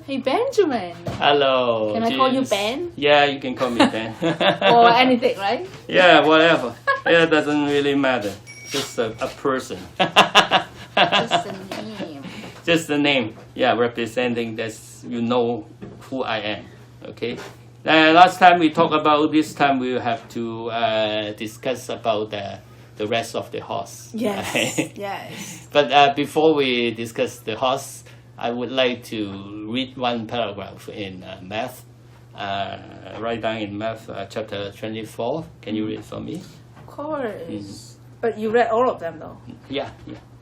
Hey, Benjamin. Hello. Can I call you Ben? Yeah, you can call me Ben. Or anything, right? Yeah, whatever. It doesn't really matter. Just a person. Just a name. Just the name. Yeah, representing that you know who I am. Okay. Last time we talked about, this time we have to discuss about the rest of the horse. Yes. Right? Yes. But before we discuss the horse, I would like to read one paragraph in Math. Right down in Math, chapter 24. Can you read for me? Of course. But you read all of them, though? Yeah.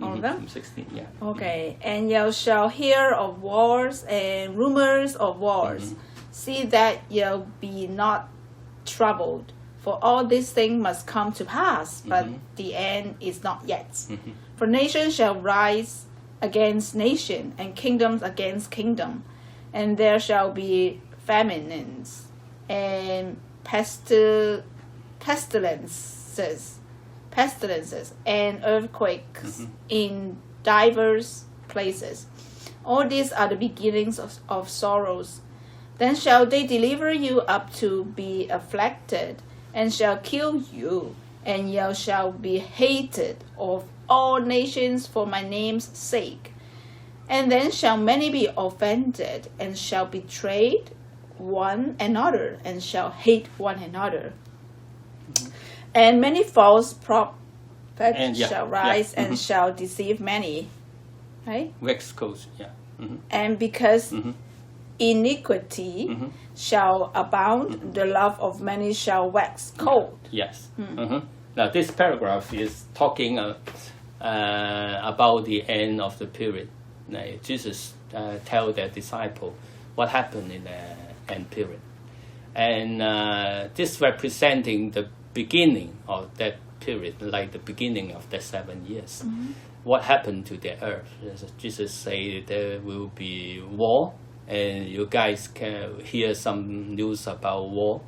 All of them? From 16, yeah. Okay. And you shall hear of wars and rumors of wars. See that you be not troubled. For all these things must come to pass, but the end is not yet. For nation shall rise against nation, and kingdoms against kingdom, and there shall be famines and pestilences and earthquakes in divers places. All these are the beginnings of sorrows. Then shall they deliver you up to be afflicted, and shall kill you, and you shall be hated of all nations for my name's sake. And then shall many be offended, and shall betray one another, and shall hate one another. And many false prophets shall rise and shall deceive many. Right? Wax coast, yeah. And because iniquity shall abound, the love of many shall wax cold. Yes. Now this paragraph is talking about the end of the period. Jesus tell their disciple what happened in the end period, and this representing the beginning of that period, like the beginning of the 7 years. What happened to the earth? Jesus say there will be war, and you guys can hear some news about war,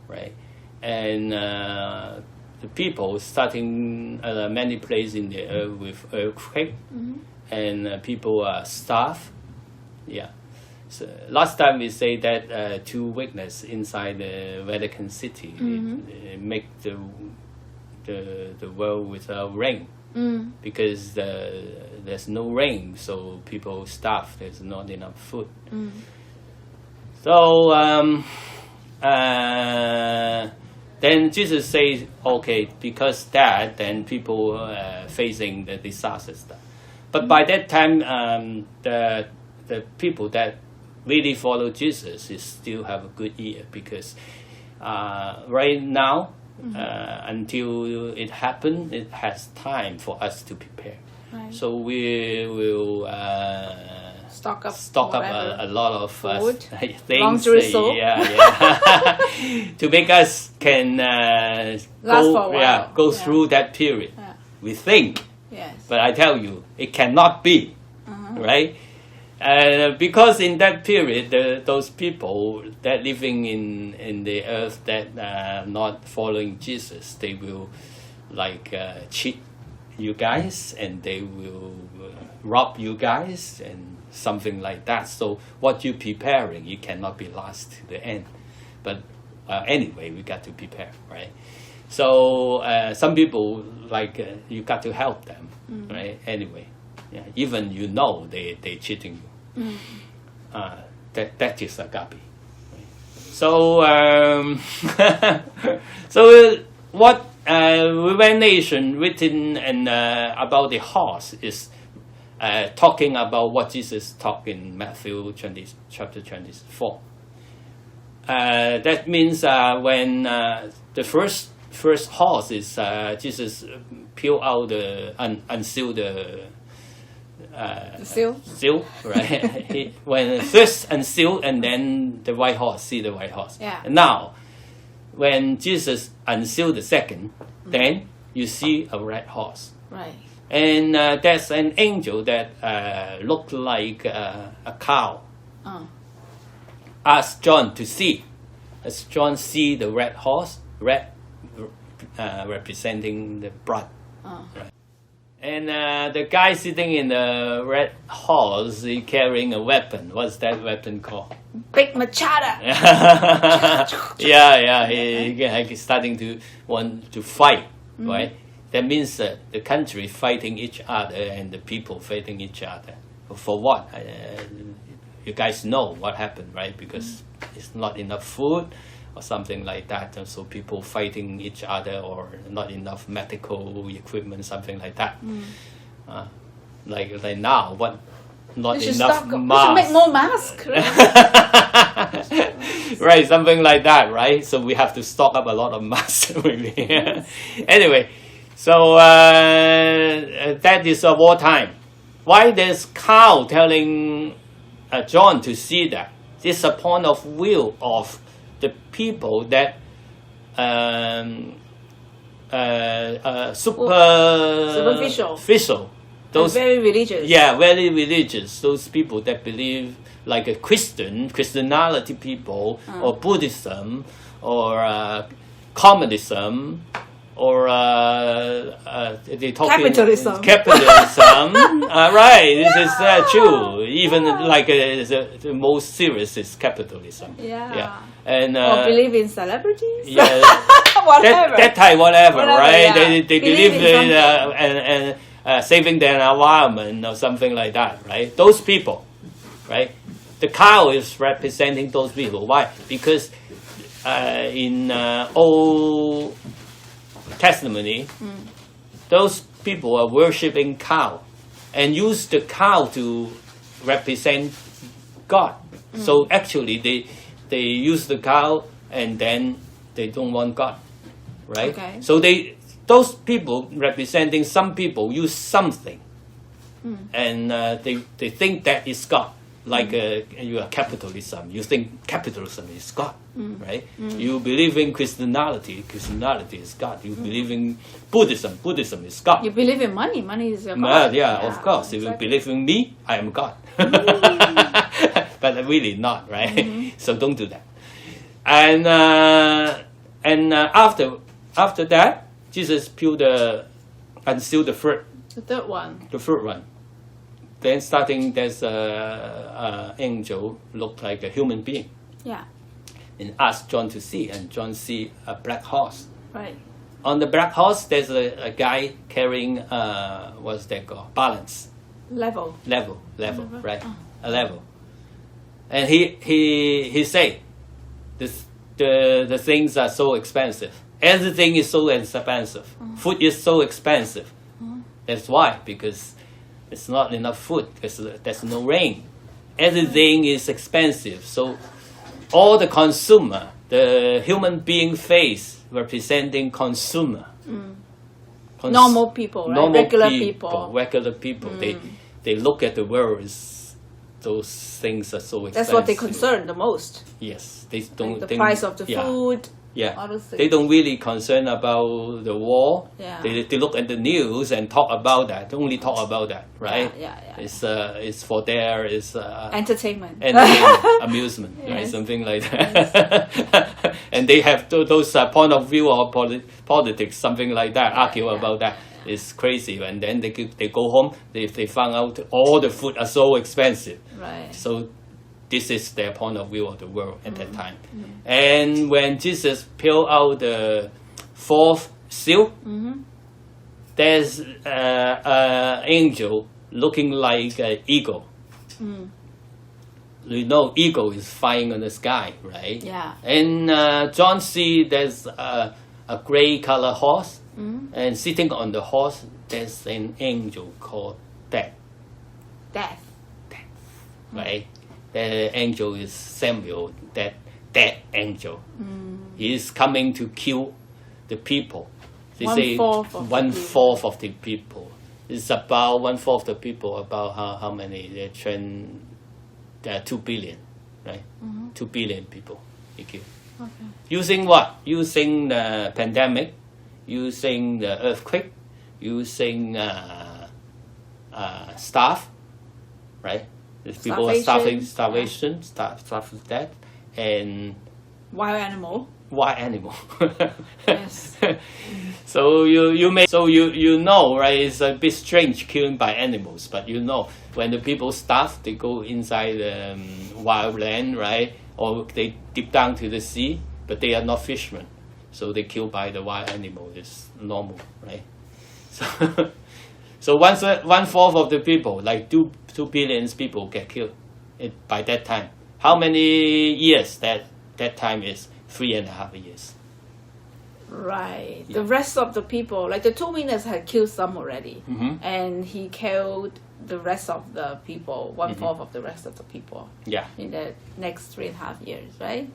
right? And the people starting many places in the earth with earthquake, and people are starved. Yeah. So last time we say that 2 witnesses inside the Vatican City make the world without rain. Because there's no rain, so people starve. There's not enough food. So then Jesus says, okay, because that, then people facing the disaster stuff. But by that time, the people that really follow Jesus is still have a good year, because right now, until it happens, it has time for us to prepare. Right. So we will stock up a lot of food, things, laundry soap, to make us can go through that period. Yeah. We think, yes. But I tell you, it cannot be, right? Because in that period, those people that living in the earth that not following Jesus, they will cheat you guys, and they will rob you guys, and something like that. So what you preparing, you cannot be last to the end. But anyway, we got to prepare, right? So some people you got to help them, right? Anyway, yeah, even they cheating you. That is agape. Right? So so what Revelation written and about the horse is talking about what Jesus talked in Matthew chapter 24. That means when the first horse is Jesus peel out unseal the seal, right? When first unsealed, and then the white horse, see the white horse. Yeah. And now, when Jesus unsealed the second, then you see a red horse. Right. And that's an angel that looked like a cow. Asked John to see. As John see the red horse, red representing the blood. Right? And the guy sitting in the red horse, he carrying a weapon. What's that weapon called? Big machado. Yeah. He's starting to want to fight, right? That means the country fighting each other and the people fighting each other. For what? You guys know what happened, right? Because it's not enough food or something like that. And so people fighting each other, or not enough medical equipment, something like that. Like now, what? Not We should enough we should masks. make more masks. Right? Right, something like that, right? So we have to stock up a lot of masks, really. Anyway, so that is a wartime. Why there's cow telling John to see that? This is a point of view of the people that superficial. Those very religious. Yeah, very religious. Those people that believe like a Christianity people, or Buddhism, or communism, or they talk Capitalism. Capitalism. Right, this is true. Even like the most serious is capitalism. Yeah. And or believe in celebrities. Yeah. Whatever. That type, whatever, right? Yeah. They believe in and saving the environment or something like that, right? Those people, right? The cow is representing those people. Why? Because in Old Testament, those people are worshipping cow and use the cow to represent God. So actually, they use the cow and then they don't want God, right? Okay. So those people representing some people use something, and they think that is God. Like you are capitalism, you think capitalism is God, right? You believe in Christianity is God. You believe in Buddhism is God. You believe in money is your God. Yeah, of course. If you believe in me, I am God. But really not, right? So don't do that. And after that, Jesus peeled unsealed the fruit. The third one. The fruit one. Then starting, there's a angel looked like a human being, Yeah. and asked John to see, and John see a black horse. Right. On the black horse, there's a guy carrying what's that called? Balance. Level. Level, right? A level. And he say, the things are so expensive. Everything is so expensive. Food is so expensive. That's why, because it's not enough food, because there's no rain. Everything is expensive. So all the consumer, the human being face representing consumer. Normal people, right? Regular people. They look at the world as those things are so expensive. That's what they concern the most. Yes, they don't. Like the price of the food. Yeah, all those things. they don't really concern about the war. Yeah. They look at the news and talk about that. Only talk about that, right? Yeah. It's for their Entertainment. Amusement, right? Yes. Something like that. And they have those point of view of politics, something like that. Argue about that. It's crazy. And then they go home. They found out all the food are so expensive. Right. So this is their point of view of the world at that time. And when Jesus peeled out the fourth seal, there's an angel looking like an eagle. You know, eagle is flying in the sky, right? Yeah. And John see there's a gray color horse, and sitting on the horse there's an angel called Death. Death. Right? The angel is Samuel, that angel. He is coming to kill the people. They say 1/4 of the people. It's about 1/4 of the people. About how many? There are 2 billion, right? 2 billion people he killed. Okay. Using what? Using the pandemic, using the earthquake, using starve, right? People are starvation, stuff like that, and Wild animal. wild animal. Yes. So you know, right? It's a bit strange killing by animals, but you know when the people starve, they go inside the wild land, right? Or they dip down to the sea, but they are not fishermen, so they kill by the wild animal. It's normal, right? So, so 1/4 of the people, like 2 billion people, get killed by that time. How many years? That time is 3.5 years. Right. Yeah. The rest of the people, like the 2 million had killed some already, and he killed the rest of the people, 1/4 of the rest of the people Yeah. in the next 3.5 years, right?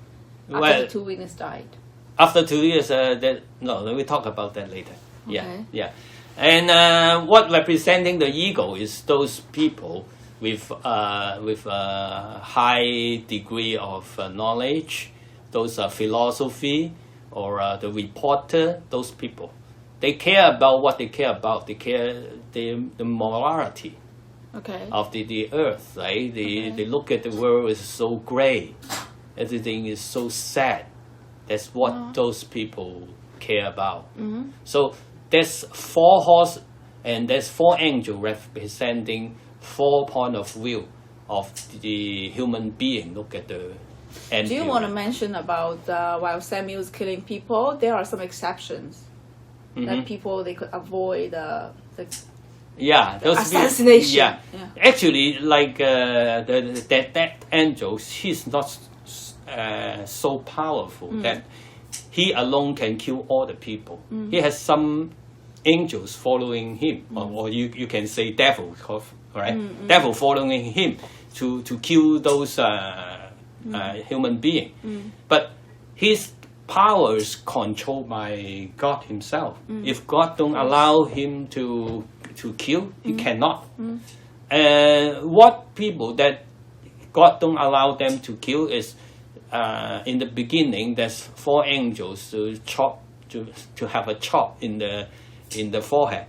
After Well, the 2 million died. after 2 years, we talk about that later. Yeah, Okay. yeah. And what representing the ego is those people with high degree of knowledge, those philosophy, or the reporter. Those people, they care about what they care about. They care the morality Okay. of the earth, right? They look at the world as so gray, everything is so sad. That's what those people care about. So there's 4 horse and there's 4 angels representing 4 point of view of the human being. Look at the end. Do you want to mention about while Samuel's killing people, there are some exceptions that people they could avoid the Yeah, those assassination. Yeah. Yeah. Actually, like that angel, he's not so powerful that he alone can kill all the people. He has some angels following him, or you can say devil, right? Devil following him to kill those human being. But his power is controlled by God himself. If God don't allow him to kill, he cannot. And what people that God don't allow them to kill is in the beginning there's 4 angels to have a chop in the forehead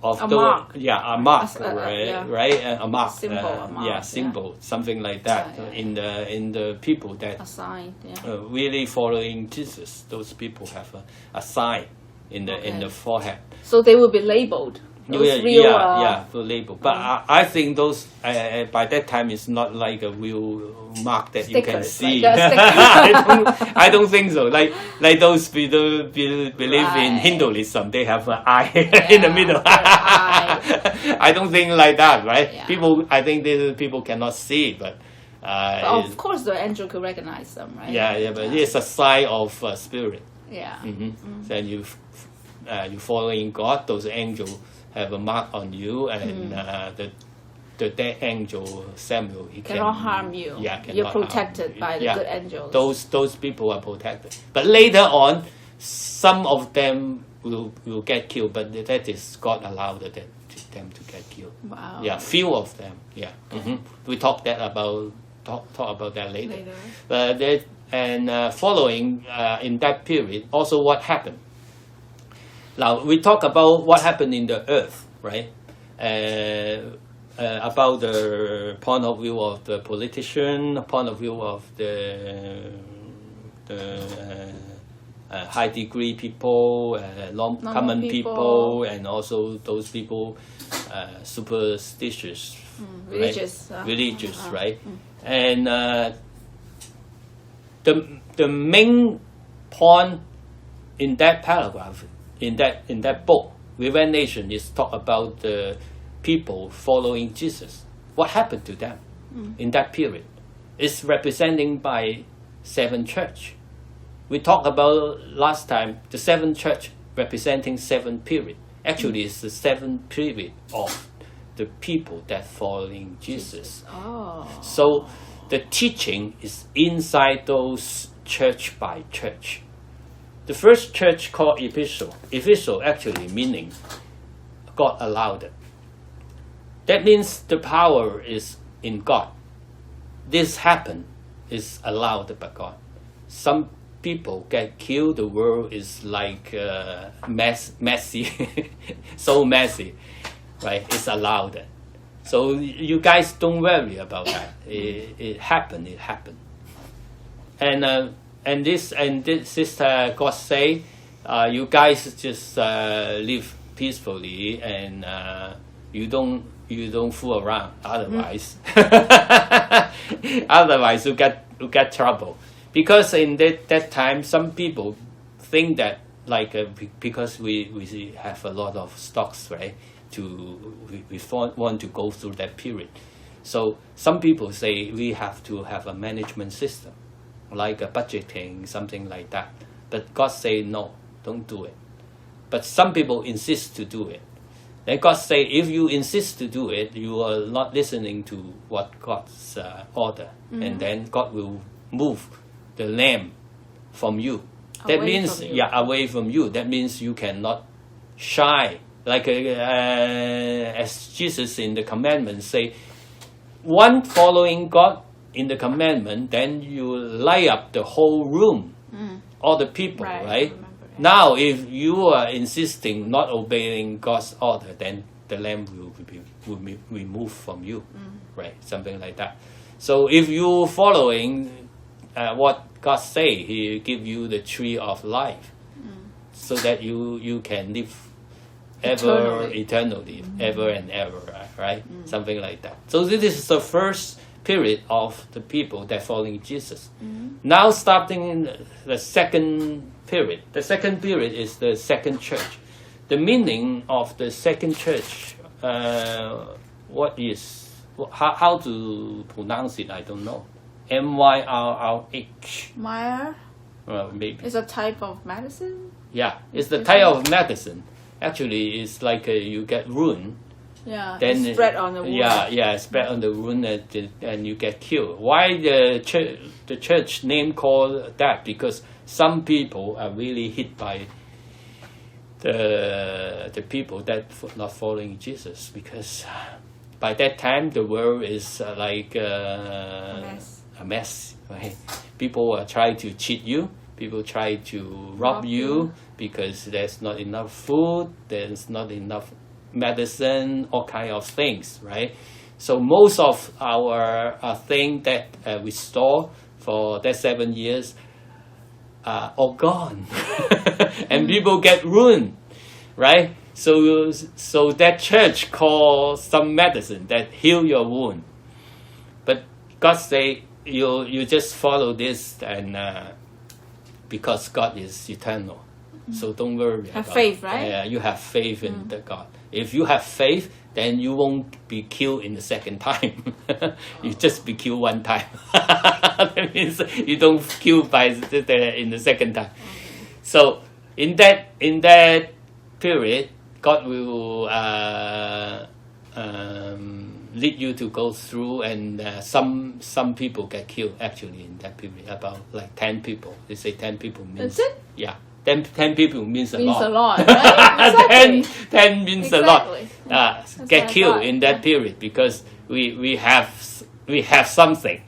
of A the mark. a mark, yeah. right? A mark, Symbol, a mark, yeah, symbol, something like that. In the people that a sign. Yeah. really following Jesus, those people have a sign in the forehead. So they will be labeled. Those real, for label. But I think those by that time it's not like a real mark that you can stickers, see. like the I don't think so. Like those people believe in Right. Hinduism, they have an eye in the middle. eye. I don't think like that, right? Yeah. I think these people cannot see, but. But of course, the angel could recognize them, right? Yeah, but it's a sign of spirit. Yeah. Then you following God, those angels have a mark on you, and the dead angel Samuel, he Cannot harm you. Yeah, cannot You're harm protected you. by the good angels. Those people are protected. But later on, some of them will get killed, but that is God allowed them to get killed. Wow. Yeah, few of them. Yeah, we talk about that later. Following in that period, also what happened. Now we talk about what happened in the earth, right? About the point of view of the politician, point of view of the high degree people, common people, and also those people superstitious, religious, right? Religious, right? And the main point in that paragraph, in that book, Revenge Nation, is talk about the people following Jesus. What happened to them in that period? It's representing by 7 church. We talked about last time the 7 church representing 7 period. Actually, it's the 7 period of the people that following Jesus. Oh. So the teaching is inside those church by church. The first church called Epistle. Epistle actually meaning God allowed it. That means the power is in God. This happened is allowed by God. Some people get killed. The world is like messy, so messy, right? It's allowed. So you guys don't worry about that. It happened. It happened. And this God say, you guys just live peacefully and you don't fool around. Otherwise, otherwise you get trouble. Because in that time, some people think that because we have a lot of stocks, right? We want to go through that period. So some people say we have to have a management system, like a budgeting, something like that. But God say no, don't do it. But some people insist to do it. Then God say, if you insist to do it, you are not listening to what God's order, and then God will move the lamb from you. That means away from you. That means you cannot shy. Like as Jesus in the commandments say, one following God in the commandment, then you light up the whole room, all the people, right? Now, if you are insisting not obeying God's order, then the lamb will be removed from you, right? Something like that. So if you following what God say, He give you the tree of life, so that you can live eternally, ever and ever, right? Something like that. So this is the first period of the people that following Jesus. Now starting the second period. The second period is the second church. The meaning of the second church, how to pronounce it, I don't know. Myrrh. Myrrh? Maybe. It's a type of medicine? Yeah, it's the type of medicine. Actually, it's like you get wound. Yeah, then spread on the wound. Yeah, spread on the wound and you get killed. Why the church name called that? Because some people are really hit by the people that not following Jesus. Because by that time the world is like a mess. Right? People are trying to cheat you. People try to rob you because there's not enough food, there's not enough medicine, all kind of things, right? So most of our thing that we store for that 7 years are all gone, and people get ruined, right? So that church called some medicine that heal your wound, but God say you just follow this and. Because God is eternal, so don't worry. Have faith, right? Yeah, you have faith in the God. If you have faith, then you won't be killed in the second time. You just be killed one time. That means you don't kill in the second time. So in that period, God will lead you to go through, and some people get killed actually in that period. About like 10 people. They say 10 people means. That's it? Yeah. 10 people means a lot. Means a lot, right? Exactly. 10 means a lot. Get killed in that yeah. period because we have something,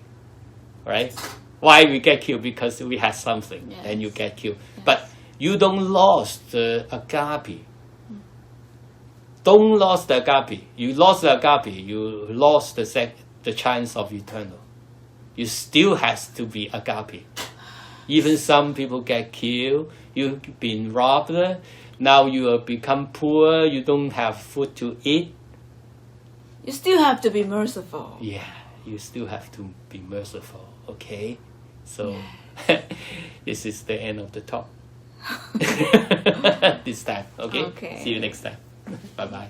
right? Why we get killed? Because we have something, yes. and you get killed. Yes. But you don't lost the agape. Don't lost the agape. You lost the agape. You lost the chance of eternal. You still has to be agape. Even some people get killed. You've been robbed. Now you have become poor. You don't have food to eat. You still have to be merciful. Yeah, you still have to be merciful. Okay, so this is the end of the talk. This time. Okay. See you next time. Bye bye.